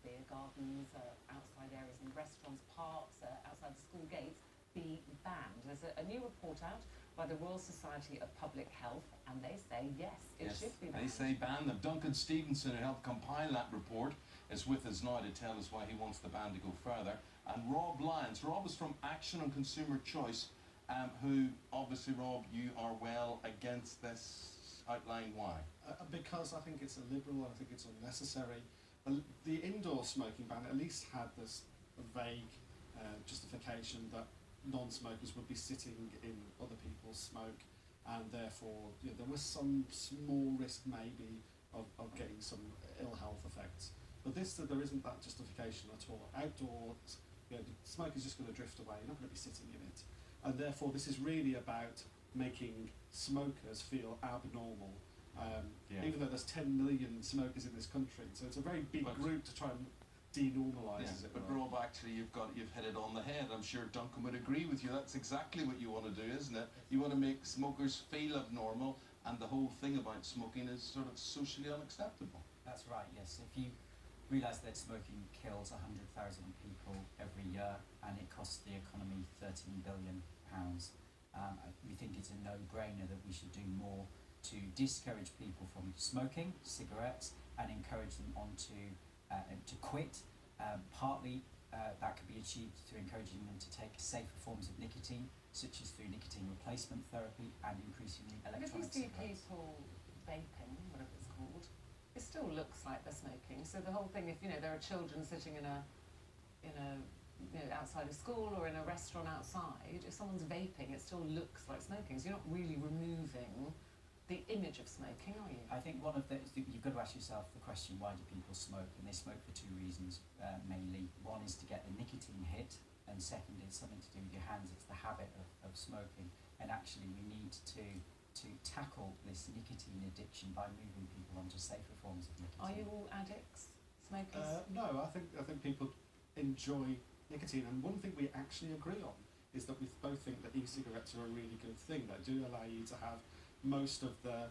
beer gardens, outside areas in restaurants, parks, outside the school gates be banned. There's a new report out by the Royal Society of Public Health, and they say yes, it should be banned. They say ban them. Duncan Stevenson, who helped compile that report, is with us now to tell us why he wants the ban to go further. And Rob Lyons. Rob is from Action on Consumer Choice, who, obviously, Rob, you are well against this. Outline why. Because I think it's illiberal, I think it's unnecessary. The indoor smoking ban at least had this vague justification that non-smokers would be sitting in other people's smoke, and therefore there was some small risk maybe of getting some ill health effects. But there isn't that justification at all. Outdoors, the smoke is just going to drift away, you're not going to be sitting in it. And therefore this is really about making smokers feel abnormal, even though there's 10 million smokers in this country, so it's a very big group to try and denormalise it. But Rob, actually you've hit it on the head. I'm sure Duncan would agree with you. That's exactly what you want to do, isn't it? You want to make smokers feel abnormal, and the whole thing about smoking is sort of socially unacceptable. That's right, yes. If you realise that smoking kills 100,000 people every year and it costs the economy £13 billion, we think it's a no-brainer that we should do more to discourage people from smoking cigarettes and encourage them to quit. Partly that could be achieved through encouraging them to take safer forms of nicotine, such as through nicotine replacement therapy and increasingly electronic cigarettes. If you see people vaping, whatever it's called, it still looks like they're smoking. So the whole thing, if there are children sitting in a outside of school or in a restaurant outside, if someone's vaping, it still looks like smoking. So you're not really removing the image of smoking, are you? I think one of you've got to ask yourself the question, why do people smoke? And they smoke for two reasons, mainly. One is to get the nicotine hit, and second is something to do with your hands. It's the habit of smoking. And actually we need to tackle this nicotine addiction by moving people onto safer forms of nicotine. Are you all addicts, smokers? No, I think people enjoy nicotine, and one thing we actually agree on is that we both think that e-cigarettes are a really good thing. They do allow you to have most of the,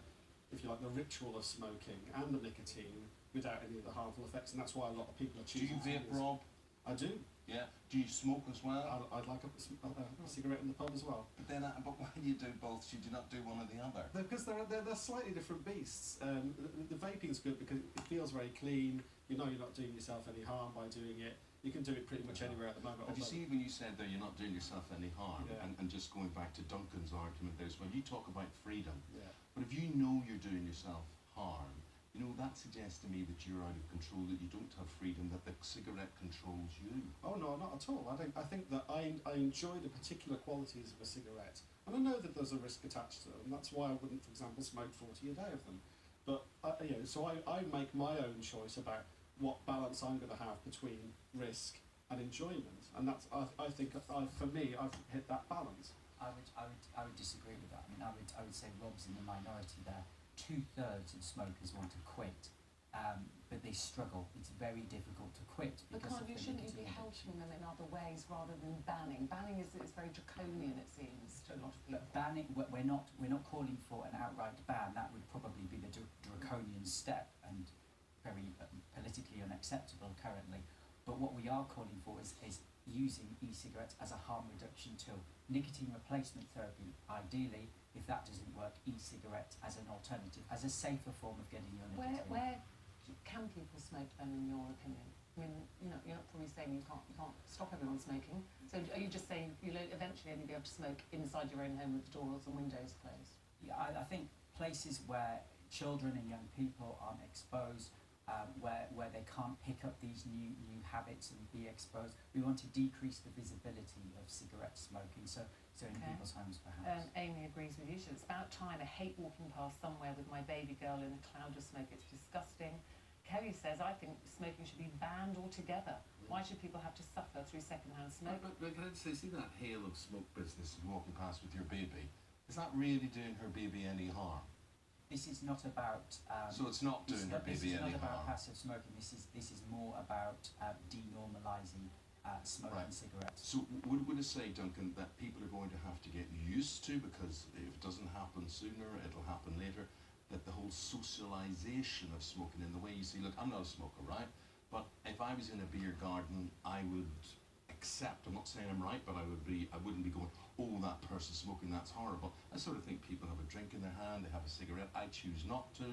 if you like, the ritual of smoking and the nicotine without any of the harmful effects, and that's why a lot of people are choosing. Do you vape, Rob? I do. Yeah. Do you smoke as well? I'd like a cigarette in the pub as well. But then, but why do you do both? Should you not do one or the other? Because they're slightly different beasts. The vaping's good because it feels very clean. You know you're not doing yourself any harm by doing it. You can do it pretty much anywhere at the moment. But you see, when you said there you're not doing yourself any harm, and just going back to Duncan's argument there as well, you talk about freedom. Yeah. But if you know you're doing yourself harm, that suggests to me that you're out of control, that you don't have freedom, that the cigarette controls you. Oh no, not at all. I think that I enjoy the particular qualities of a cigarette, and I know that there's a risk attached to them. That's why I wouldn't, for example, smoke 40 a day of them. But so I make my own choice about what balance I'm going to have between risk and enjoyment, and that's I think for me I've hit that balance. I would disagree with that. I mean, I would say Rob's in the minority there. 2/3 of smokers want to quit, but they struggle. It's very difficult to quit because shouldn't you be helping them in other ways rather than banning? Banning is very draconian, it seems, to a lot of people. But banning, we're not calling for an outright ban. That would probably be the draconian step and very politically unacceptable currently. But what we are calling for is using e-cigarettes as a harm reduction tool. Nicotine replacement therapy, ideally, if that doesn't work, e-cigarettes as an alternative, as a safer form of getting your nicotine. Where can people smoke then, in your opinion? I mean, you're not probably saying you can't stop everyone smoking. So are you just saying you'll eventually only be able to smoke inside your own home with the doors and windows closed? Yeah, I think places where children and young people aren't exposed, where they can't pick up these new habits and be exposed. We want to decrease the visibility of cigarette smoking, so in people's homes perhaps. Amy agrees with you. It's about time. I hate walking past somewhere with my baby girl in a cloud of smoke. It's disgusting. Kelly says, I think smoking should be banned altogether. Why should people have to suffer through second-hand smoke? But can I just say, see that hail of smoke business walking past with your baby? Is that really doing her baby any harm? This is not about. So it's not doing her baby any harm. This is not about passive smoking. This is more about denormalising smoking cigarettes. So would it say, Duncan, that people are going to have to get used to, because if it doesn't happen sooner, it'll happen later, that the whole socialisation of smoking, in the way you see, look, I'm not a smoker, right? But if I was in a beer garden, I would accept, I'm not saying I'm right, but I wouldn't be going, oh, that person smoking, that's horrible. I sort of think people have a drink in their hand, they have a cigarette. I choose not to.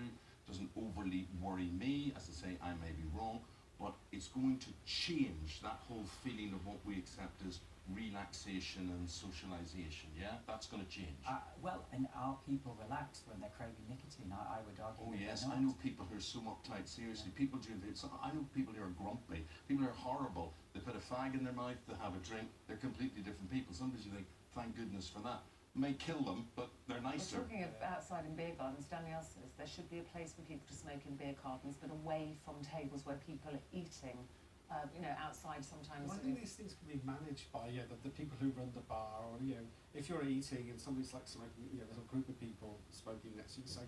Doesn't overly worry me. As I say, I may be wrong, but it's going to change that whole feeling of what we accept as relaxation and socialization. Yeah, that's going to change. Well, and are people relaxed when they're craving nicotine? I would argue. Oh that yes, they're I not. know people who are so uptight. Seriously, people do this. I know people who are grumpy. People who are horrible. They put a fag in their mouth. They have a drink. They're completely different people. Sometimes you think, thank goodness for that. May kill them, but they're nicer. We're talking of outside in beer gardens. Danielle says there should be a place for people to smoke in beer gardens, but away from tables where people are eating. Outside sometimes. Well, I think these things can be managed by the people who run the bar, or if you're eating and somebody's like smoking, there's a group of people smoking next to you, say,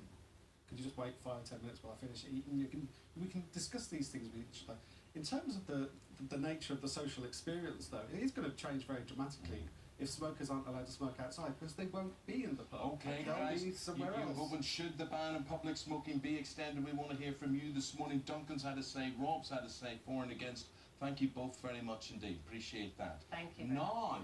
could you just wait 5 or 10 minutes while I finish eating? We can discuss these things with each other. In terms of the nature of the social experience, though, it is going to change very dramatically if smokers aren't allowed to smoke outside, because they won't be in the pub. Okay, They'll guys, be somewhere else. Hoping, should the ban on public smoking be extended? We want to hear from you this morning. Duncan's had a say, Rob's had a say, for and against. Thank you both very much indeed. Appreciate that. Thank you. No.